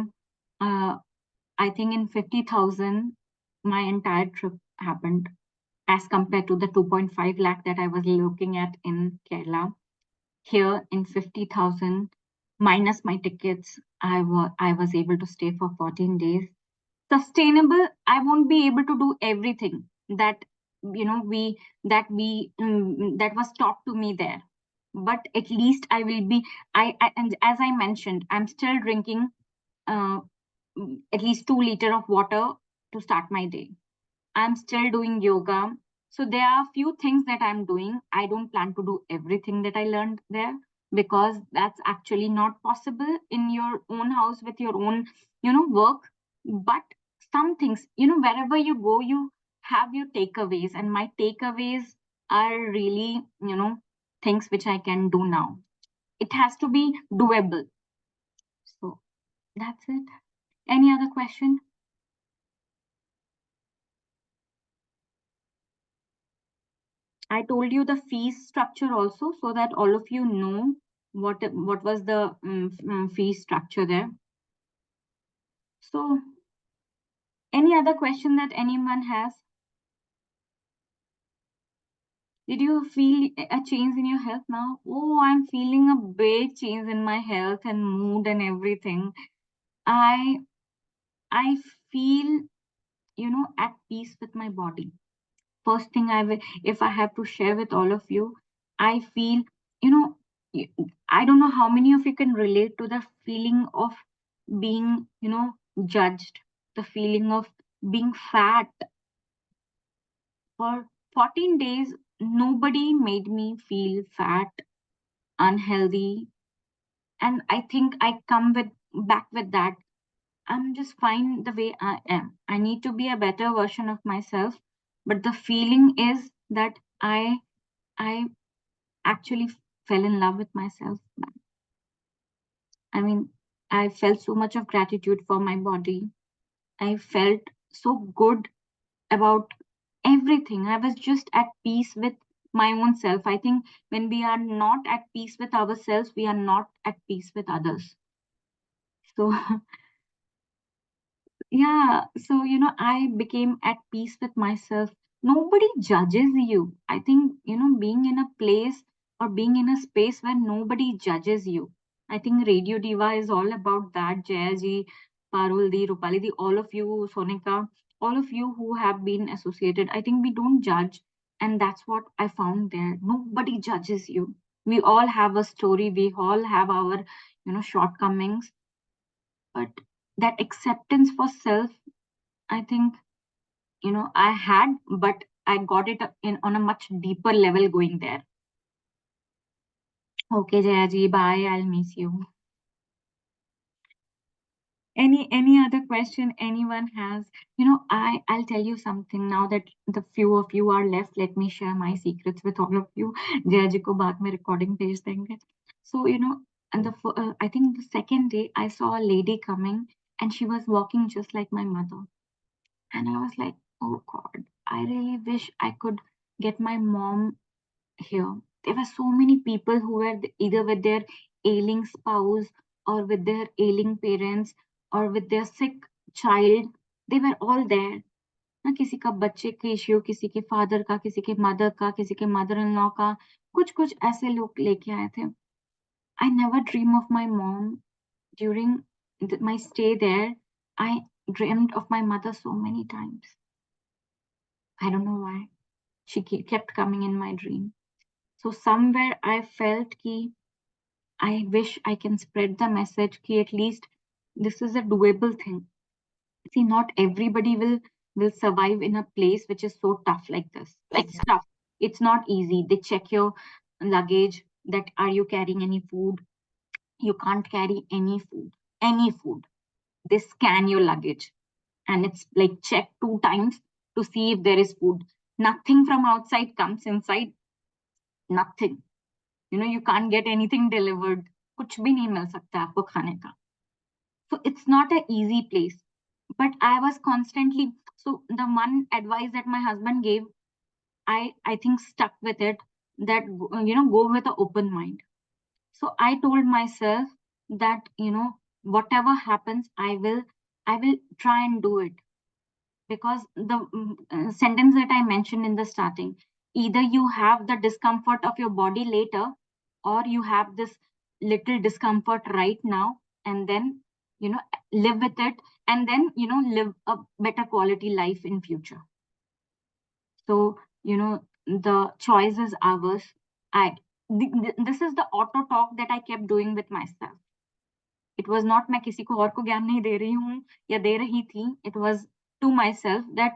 I think in 50,000, my entire trip happened as compared to the 2.5 lakh that I was looking at in Kerala. Here in 50,000 minus my tickets, I was able to stay for 14 days. sustainable. I won't be able to do everything that that was taught to me there, but at least I will be. And as I mentioned, I'm still drinking uh, at least 2 liters of water to start my day. I'm still doing yoga. So there are a few things that I'm doing. I don't plan to do everything that I learned there, because that's actually not possible in your own house with your own, work. But some things, wherever you go, you have your takeaways, and my takeaways are really, things which I can do now. It has to be doable. So that's it. Any other question? I told you the fees structure also, so that all of you know what was the fee structure there. So, any other question that anyone has? Did you feel a change in your health now? Oh, I'm feeling a big change in my health and mood and everything. I I feel, at peace with my body. First thing I will, if I have to share with all of you, I feel, you know, I don't know how many of you can relate to the feeling of being, judged, the feeling of being fat. For 14 days, nobody made me feel fat, unhealthy. And I think I come back with that. I'm just fine the way I am. I need to be a better version of myself. But the feeling is that I actually fell in love with myself. I mean, I felt so much of gratitude for my body. I felt so good about everything. I was just at peace with my own self. I think when we are not at peace with ourselves, we are not at peace with others. So yeah, so I became at peace with myself. Nobody judges you. I think, being in a place or being in a space where nobody judges you. I think Radio Diva is all about that. Jaya ji, Parul di, Rupali di, all of you, Sonika, all of you who have been associated. I think we don't judge, and that's what I found there. Nobody judges you. We all have a story. We all have our, shortcomings, but that acceptance for self, I think, I had, but I got it in on a much deeper level going there. Okay, Jayaji, bye. I'll miss you. Any other question anyone has? I'll tell you something now that the few of you are left. Let me share my secrets with all of you. Jayaji ko baad mein recording bhej denge. So and I think the second day I saw a lady coming, and she was walking just like my mother. And I was like, oh God, I really wish I could get my mom here. There were so many people who were either with their ailing spouse, or with their ailing parents, or with their sick child. They were all there. ना किसी का बच्चे के issue, किसी के father का, किसी के मदर का, किसी के मदर इन लॉ का, कुछ कुछ ऐसे लोग लेके आए थे. I never dream of my mom. During my stay there, I dreamed of my mother so many times. I don't know why. She kept coming in my dream. So somewhere I felt ki I wish I can spread the message ki at least this is a doable thing. See, not everybody will survive in a place which is so tough like this. It's tough. It's not easy. They check your luggage, that are you carrying any food? You can't carry any food. Any food. They scan your luggage, and it's like check 2 times to see if there is food. Nothing from outside comes inside. Nothing. You can't get anything delivered. कुछ भी नहीं मिल सकता आपको खाने का. So it's not an easy place. But I was constantly, so the one advice that my husband gave, I think stuck with it, that go with an open mind. So I told myself that whatever happens, I will try and do it. Because the sentence that I mentioned in the starting, either you have the discomfort of your body later, or you have this little discomfort right now, and then live with it, and then, live a better quality life in future. So, the choice is ours. I, this is the auto talk that I kept doing with myself. It was not मैं किसी को और को ज्ञान नहीं दे रही हूँ या दे रही थी. It was to myself that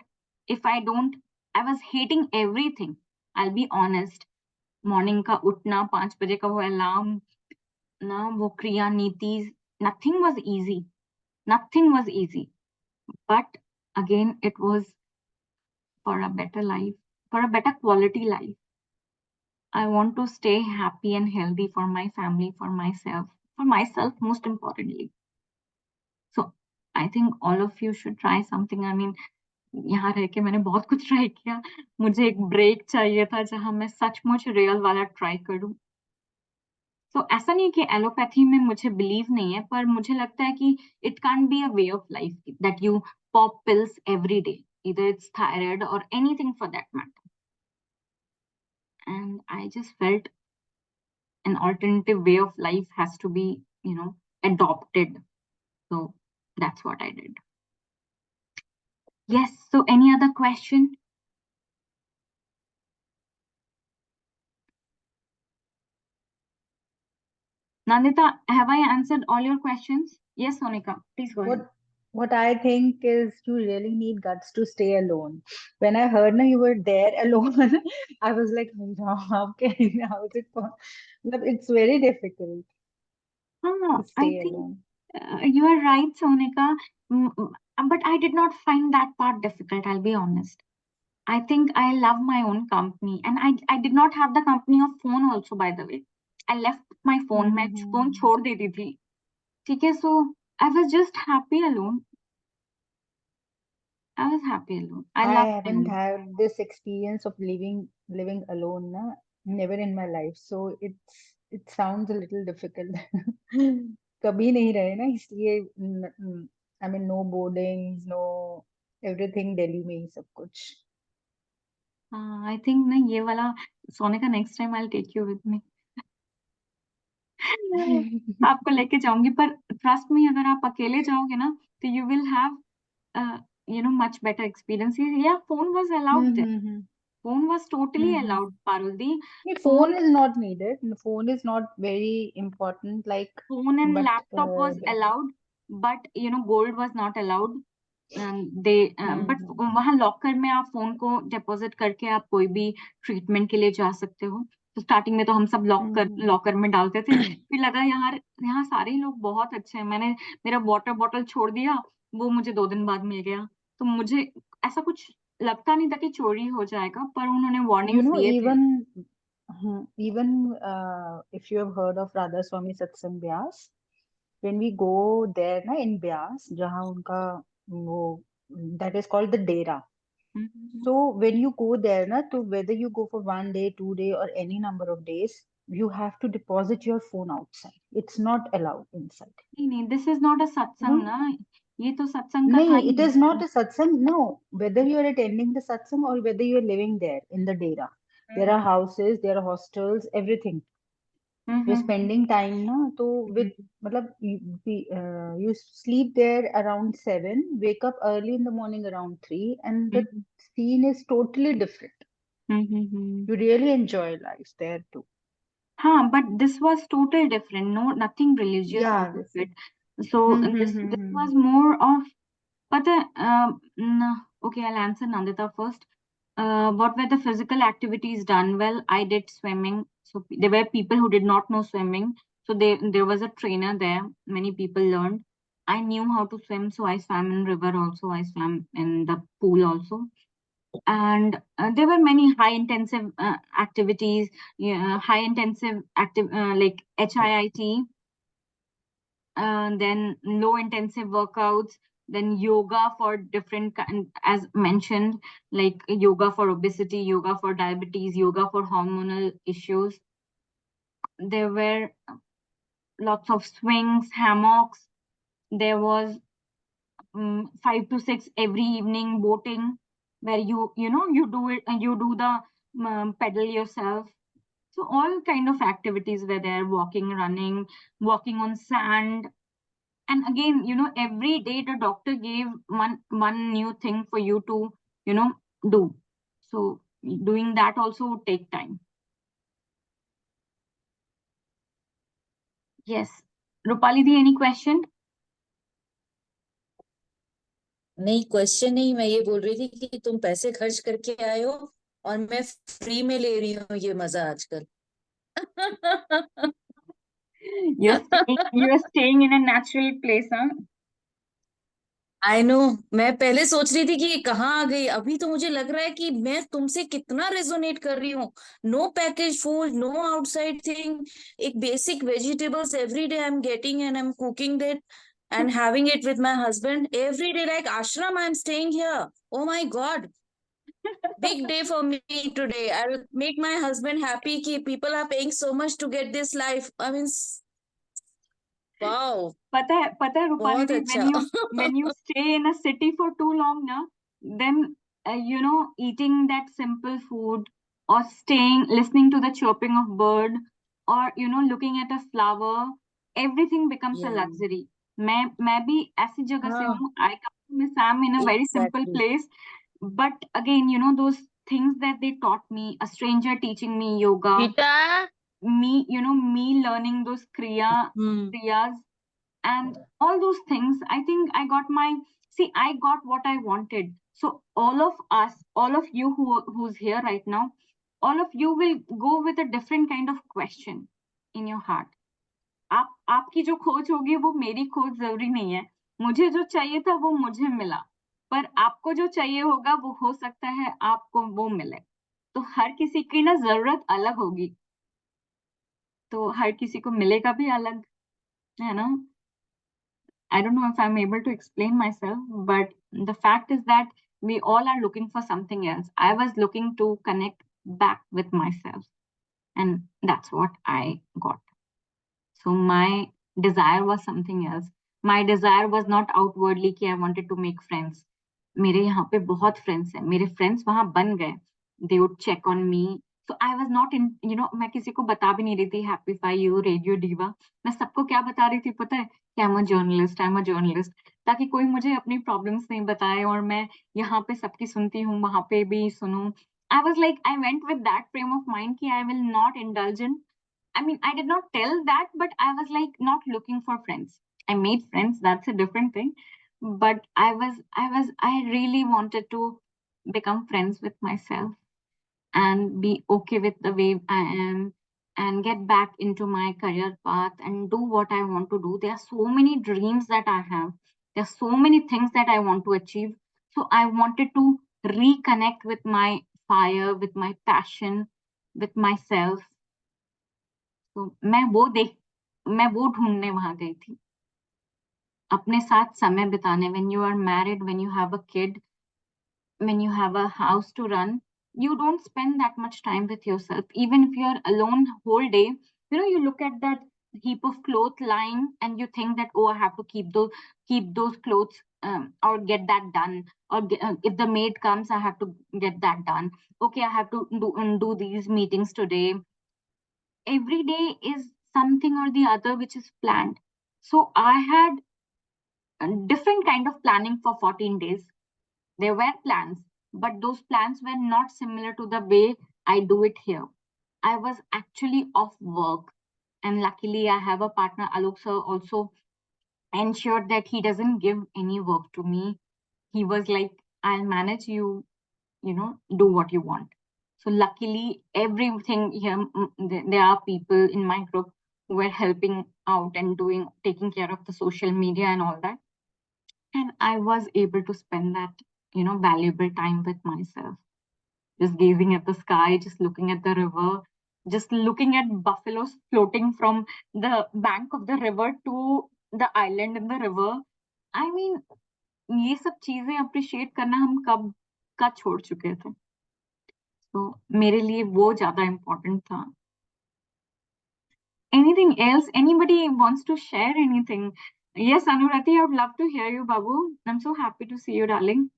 if I don't, I was hating everything. I'll be honest. Morning का उठना 5 बजे का वो अलार्म ना, वो क्रिया नीतिज, nothing was easy. Nothing was easy. But again, it was for a better life, for a better quality life. I want to stay happy and healthy for my family, for myself most importantly. So I think all of you should try something. I mean, यहाँ रह के मैंने बहुत कुछ try किया. मुझे एक break चाहिए था जहाँ मैं सचमुच रियल वाला ट्राई करूँ. तो ऐसा नहीं है कि एलोपैथी में मुझे बिलीव नहीं है, पर मुझे लगता है कि it can be a way of life that you pop pills every day, either it's thyroid or anything for that matter. And I just felt an alternative way of life has to be, adopted. So that's what I did. Yes. So any other question? Nandita, have I answered all your questions? Yes, Sonika, please go ahead. What I think is you really need guts to stay alone. When I heard you were there alone, I was like, how is it possible? It's very difficult to I stay think alone. you are right, Sonika. But I did not find that part difficult, I'll be honest. I think I love my own company, and I did not have the company of phone also, by the way. I left my phone. मैं phone छोड़ देती थी. ठीक है, so I was just happy alone. I was happy alone. I I love haven't alone. had this experience of living alone, never in my life. So it sounds a little difficult. कभी नहीं रहे ना, इसलिए I mean no boardings, no everything Delhi में ही सब कुछ. I think ना ये वाला Sonika, next time I'll take you with me. आपको लेके जाऊंगी, पर ट्रस्ट मी, अगर आप अकेले जाओगे ना तो you will have much better experience. Yeah, phone was allowed there. Phone was totally allowed, Paruldi. Phone is not needed. Phone is not very important. Phone and But laptop was allowed, but gold was not allowed. But वहाँ locker में आप phone को deposit करके आप कोई भी treatment के लिए जा सकते हो. तो स्टार्टिंग में तो हम सब लॉकर में डालते थे. फिर लगा यहाँ सारे लोग बहुत अच्छे हैं. मैंने मेरा वाटर बॉटल छोड़ दिया, वो मुझे 2 दिन बाद मिल गया. तो मुझे ऐसा कुछ लगता नहीं था कि चोरी हो जाएगा, पर उन्होंने वार्निंग्स दिए थे. even if you have heard of Radha Swami Satsang Vyas, when we go there na in Vyas, जहाँ उनका वो that is called the dera. So when you go there na, to whether you go for 1 day, 2 day, or any number of days, you have to deposit your phone outside. It's not allowed inside. नहीं, this is not a satsang No? ना. ये तो सत्संग का No, था it he is not a satsang. No, whether you are attending the satsang or whether you are living there in the dera, there are houses, there are hostels, everything. You're spending time na, तो with मतलब you sleep there around 7, wake up early in the morning around 3, and the scene is totally different. You really enjoy life there too. हाँ, but this was totally different. No, nothing religious Yeah. out of it. So this was more of, but okay, I'll answer Nandita first. What were the physical activities done? Well, I did swimming. So there were people who did not know swimming. So there was a trainer there. Many people learned. I knew how to swim, so I swam in river also. I swam in the pool also. And there were many high intensive activities, high intensive like HIIT, then low intensive workouts, then yoga for different as mentioned, like yoga for obesity, yoga for diabetes, yoga for hormonal issues. There were lots of swings, hammocks. There was 5 to 6 every evening boating, where you do it and you do the pedal yourself. So all kind of activities were there: walking, running, walking on sand, And again, every day the doctor gave one new thing for you to, do. So doing that also would take time. Yes. Rupali di, any question? नहीं, question नहीं, मैं ये बोल रही थी कि तुम पैसे खर्च करके आए हो और मैं फ्री में ले रही हूँ ये मजा आजकल। You're staying in a natural place, huh? I know. मैं पहले सोच रही थी कि ये कहाँ आ गई, अभी तो मुझे लग रहा है कि मैं तुमसे कितना रेजोनेट कर रही हूँ। No package food, no outside thing, एक basic vegetables every day I am getting and I am cooking that and having it with my husband every day, like ashram I'm staying here. Oh my god, big day for me today. I'll make my husband happy ki people are paying so much to get this life. I mean, wow, पता है रूपाली बहुत दी, अच्छा। when you stay in a city for too long na, then eating that simple food, or listening to the chirping of bird, or looking at a flower, everything becomes a Yeah, luxury. मैं भी ऐसी जगह से हाँ, हूँ. I come from Assam, in a very simple exactly. place, but again, those things that they taught me, a stranger teaching me yoga, me learning those kriyas, and all those things. I think I got what I wanted. So all of us, all of you who's here right now, all of you will go with a different kind of question in your heart. आपकी जो खोज होगी वो मेरी खोज जरूरी नहीं है. मुझे जो चाहिए था वो मुझे मिला, पर आपको जो चाहिए होगा वो हो सकता है आपको वो मिले. तो हर किसी की ना जरूरत अलग होगी, तो हर किसी को मिलेगा भी अलग, है ना? I don't know if I'm able to explain myself, but the fact is that we all are looking for something else. I was looking to connect back with myself, and that's what I got. So my desire was something else. My desire was not outwardly कि I wanted to make friends. मेरे यहाँ पे बहुत friends हैं. मेरे friends वहाँ बन गए. They would check on me. So I was not in, मैं किसी को बता भी नहीं रही थी Happify You, Radio Diva. मैं सबको क्या बता रही थी पता है? कि I'm a journalist, I'm a journalist. ताकि कोई मुझे अपनी problems नहीं बताए और मैं यहाँ पे सबकी सुनती हूँ, वहाँ पे भी सुनूं. I was like, I went with that frame of mind कि I will not indulge in. I mean, I did not tell that, but I was like not looking for friends. I made friends, that's a different thing. But I really wanted to become friends with myself and be okay with the way I am and get back into my career path and do what I want to do. There are so many dreams that I have. There are so many things that I want to achieve. So I wanted to reconnect with my fire, with my passion, with myself. तो मैं वो ढूंढने वहां गई थी, अपने साथ समय बिताने. When you are married, when you have a kid, when you have a house to run, you don't spend that much time with yourself. Even if you are alone whole day, you look at that heap of clothes lying and you think that, oh, I have to keep those clothes, or get that done, or if the maid comes, I have to get that done. Okay, I have to do these meetings today. Every day is something or the other which is planned. So I had a different kind of planning for 14 days. There were plans, but those plans were not similar to the way I do it here. I was actually off work, and luckily I have a partner. Alok sir also ensured that he doesn't give any work to me. He was like, I'll manage you, do what you want. So luckily, everything here, there are people in my group who were helping out and taking care of the social media and all that. And I was able to spend that, valuable time with myself, just gazing at the sky, just looking at the river, just looking at buffaloes floating from the bank of the river to the island in the river. I mean, ये सब चीजें appreciate करना हम कब का छोड़ चुके थे. तो मेरे लिए वो ज्यादा इम्पोर्टेंट था. Anything else? Anybody wants to share anything? Yes, Anurati, I would love to hear you, Babu. I'm so happy to see you, darling.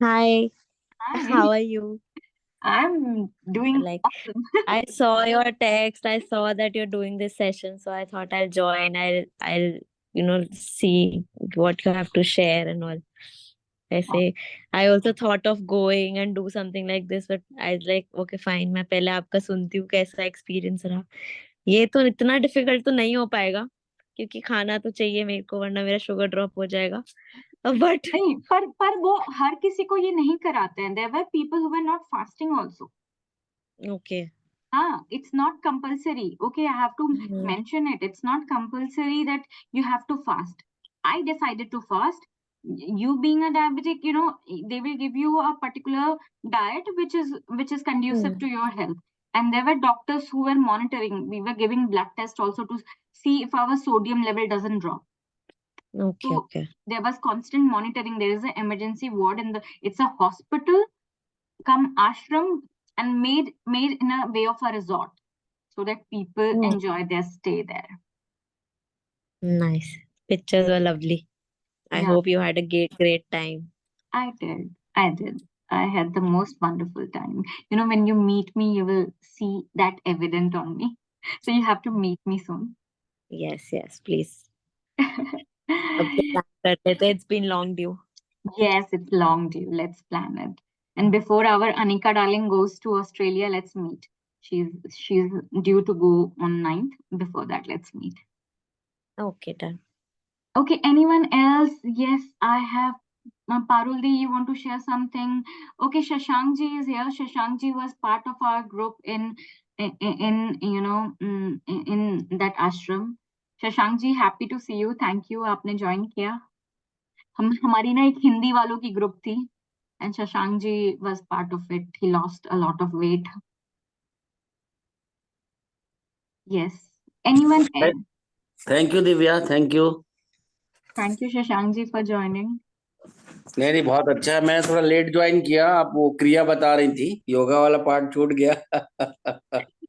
Hi, Hi. how are you? I'm doing Like, awesome. I saw your text. I saw that you're doing this session, so I thought I'll join. I'll see what you have to share and all. I say, I also thought of going and do something like this, but I was like, okay, fine. मैं पहले आपका सुनती हूँ कैसा experience रहा. ये तो इतना डिफिकल्ट तो नहीं हो पाएगा क्योंकि खाना तो चाहिए मेरे को वरना मेरा शुगर ड्रॉप हो जाएगा. बट नहीं, पर वो हर किसी को ये नहीं कराते हैं. There were people who were not fasting also. Okay. It's not compulsory. Okay, I have to mention it. It's not compulsory that you have to fast. I decided to fast. You being a diabetic, they will give you a particular diet which is conducive to your health. And there were doctors who were monitoring. We were giving blood tests also to see if our sodium level doesn't drop. Okay. So okay. there was constant monitoring. There is an emergency ward it's a hospital come ashram and made in a way of a resort so that people enjoy their stay there. Nice. Pictures were lovely. I Yeah, hope you had a great time. I did. I had the most wonderful time. When you meet me, you will see that evident on me. So you have to meet me soon. Yes, please. अब तो plan करते थे. It's been long due. Yes, it's long due. Let's plan it. And before our Anika darling goes to Australia, let's meet. She's due to go on 9th. Before that, let's meet. Okay, done. Okay, anyone else? Yes, I have. Paruldi, you want to share something? Okay, Shashankji is here. Shashankji was part of our group in that ashram. Shashankji, happy to see you. Thank you. आपने join किया. हमारी ना एक हिंदी वालों की group थी, and Shashankji was part of it. He lost a lot of weight. Yes. Anyone else? Thank you Divya, thank you. Thank you, Shashankji, for joining. नहीं, बहुत अच्छा है. मैं थोड़ा लेट ज्वाइन किया. आप वो क्रिया बता रही थी, योगा वाला पार्ट छूट गया.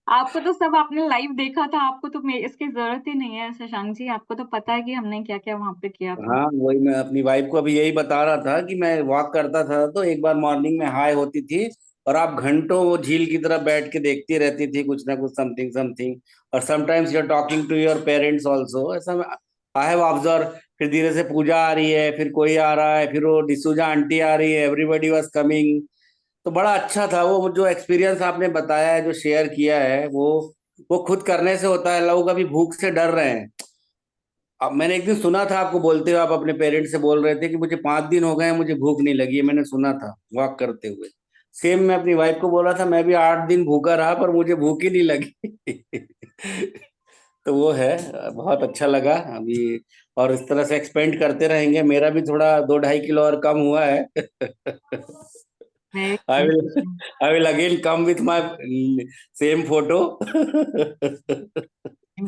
आपको तो सब आपने लाइव देखा था. आपको तो इसकी जरूरत ही नहीं है शशांक जी. आपको तो पता है कि हमने क्या क्या वहां पे किया था. हाँ, वही मैं अपनी वाइफ को अभी यही बता रहा था कि मैं वॉक करता था तो एक बार मॉर्निंग में हाई होती थी और आप घंटों वो झील की तरफ बैठ के देखती रहती थी कुछ ना कुछ, समथिंग समथिंग. और sometimes you are talking to your parents also. ऐसा आई हैव ऑब्जर्व. फिर धीरे से पूजा आ रही है, फिर कोई आ रहा है, फिर वो डिसूजा आंटी आ रही है, एवरीबडी वाज कमिंग. तो बड़ा अच्छा था वो जो एक्सपीरियंस आपने बताया है, जो शेयर किया है, वो खुद करने से होता है. लोग अभी भूख से डर रहे हैं. अब मैंने एक दिन सुना था आपको बोलते हुए, आप अपने पेरेंट्स से बोल रहे थे कि मुझे 5 दिन हो गए हैं, मुझे भूख नहीं लगी है. मैंने सुना था वॉक करते हुए. सेम मैं अपनी वाइफ को बोल रहा था, मैं भी 8 दिन भूखा रहा पर मुझे भूख ही नहीं लगी. तो वो है. बहुत अच्छा लगा अभी. और इस तरह से एक्सपेंड करते रहेंगे. मेरा भी थोड़ा 2-2.5 किलो और कम हुआ है. Very I good. will I will again come with my same photo.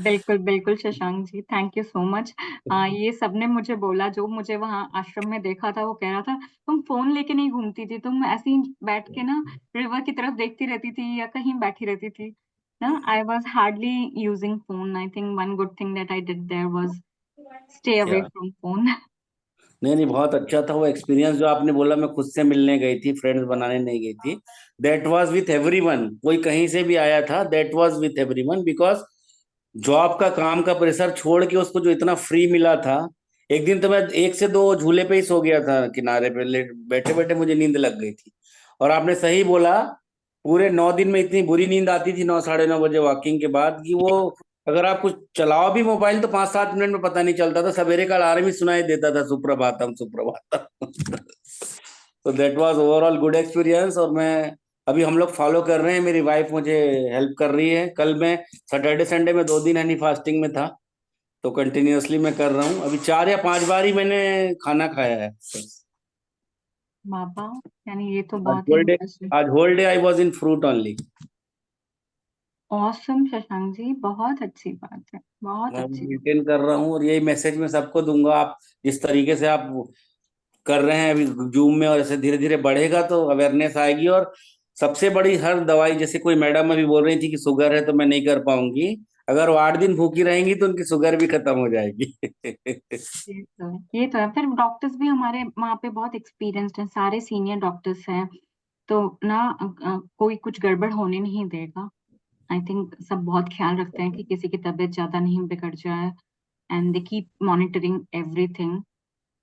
बिल्कुल बिल्कुल Shashank ji, thank you so much. ये सबने मुझे बोला, जो मुझे वहां आश्रम में देखा था, वो कह रहा था तुम फोन लेके नहीं घूमती थी, तुम ऐसे ही बैठ के ना रिवर की तरफ देखती रहती थी या कहीं बैठी रहती थी ना. I was hardly using phone. I think one good thing that I did there was stay away Yeah. From phone. नहीं, बहुत अच्छा था वो एक्सपीरियंस जो आपने बोला. मैं खुद से मिलने गई थी, फ्रेंड्स बनाने नहीं गई थी. That was with everyone. कोई कहीं से भी आया था, that was with everyone. Because job का काम का प्रेशर छोड़ के उसको जो इतना फ्री मिला था. एक दिन तो मैं 1 से 2 झूले पे ही सो गया था किनारे पे. बैठे बैठे मुझे नींद लग गई थी. और आपने सही बोला, पूरे 9 दिन में इतनी बुरी नींद आती थी 9 साढ़े 9 बजे वॉकिंग के बाद कि वो अगर आप कुछ चलाओ भी मोबाइल तो 5-7 मिनट में पता नहीं चलता था. सवेरे का अलार्म ही सुनाई देता था, सुप्रभातम सुप्रभातम. तो that was overall good experience. और मैं अभी हम लोग फॉलो कर रहे हैं. मेरी वाइफ मुझे हेल्प कर रही है. कल मैं सैटरडे संडे में 2 दिन हनी फास्टिंग में था, तो कंटिन्यूअसली मैं कर रहा हूँ. अभी 4 या 5 बार ही मैंने खाना खाया है. बाबा, यानी ये तो आज बहुत ही होल डे इम्प्रेसिव. आज whole day I was in fruit only. Awesome Shashank ji, बहुत अच्छी बात है, बहुत मैं अच्छी. मेंटेन कर रहा हूँ और यही मैसेज मैं सबको दूंगा. आप जिस तरीके से आप कर रहे हैं अभी जूम में, और ऐसे धीरे धीरे बढ़ेगा तो अवेयरनेस आएगी. और सबसे बड़ी हर दवाई, जैसे कोई मैडम अभी बोल रही थी कि शुगर है तो मैं नहीं कर पाऊंगी, अगर वो 8 दिन भूखी रहेंगी तो उनकी शुगर भी खत्म हो जाएगी. ये तो है. फिर डॉक्टर्स भी हमारे वहाँ पे बहुत एक्सपीरियंस्ड हैं, सारे सीनियर डॉक्टर्स हैं. तो ना कोई कुछ गड़बड़ होने नहीं देगा। आई थिंक सब बहुत ख्याल रखते हैं कि किसी की तबीयत ज्यादा नहीं बिगड़ जाए, and they keep monitoring everything,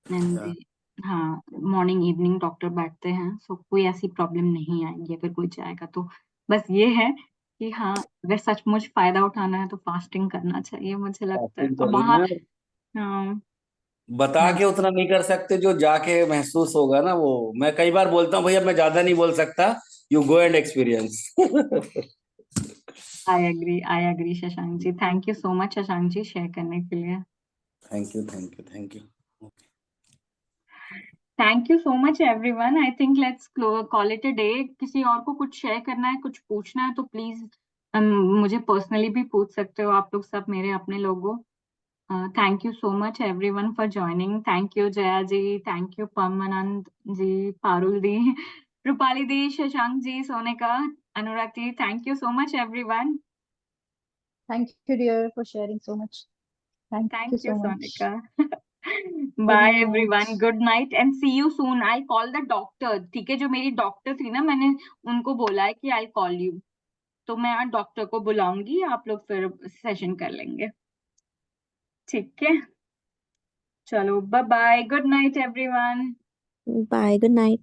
and Yeah. हाँ, मॉर्निंग इवनिंग डॉक्टर बैठते हैं, सो कोई ऐसी प्रॉब्लम नहीं आएगी अगर कोई जाएगा तो। बस ये है कि हाँ, अगर सचमुच फायदा उठाना है तो फास्टिंग करना चाहिए, मुझे लगता है। फास्टिंग और करना वहाँ है। हाँ बता हाँ, के उतना नहीं कर सकते जो जाके महसूस होगा ना वो। मैं कई बार बोलता हूँ भैया मैं ज्यादा नहीं बोल सकता, you go and experience. I agree Shashank ji. Thank you so much Shashank ji share करने के लिए। Thank you, thank you, thank you. Thank you so much everyone. I think let's call it a day. किसी और को कुछ शेयर करना है, कुछ पूछना है तो प्लीज मुझे पर्सनली भी पूछ सकते हो, आप लोग सब मेरे अपने लोगों। Thank you so much everyone for joining. Thank you Jaya ji, thank you Paramanand ji, Parul di, Rupali di, Shashank ji, Sonika, Anurag ji, thank you so much everyone. Thank you, dear, for sharing so much. Thank you thank you so much. Sonika. Good bye night. Everyone, good night and see you soon. I call the doctor, ठीक है? जो मेरी doctor थी ना, मैंने उनको बोला है कि आई कॉल यू, तो मैं आज डॉक्टर को बुलाऊंगी, आप लोग फिर सेशन कर लेंगे, ठीक है? चलो bye bye, good night everyone. Bye. Good night.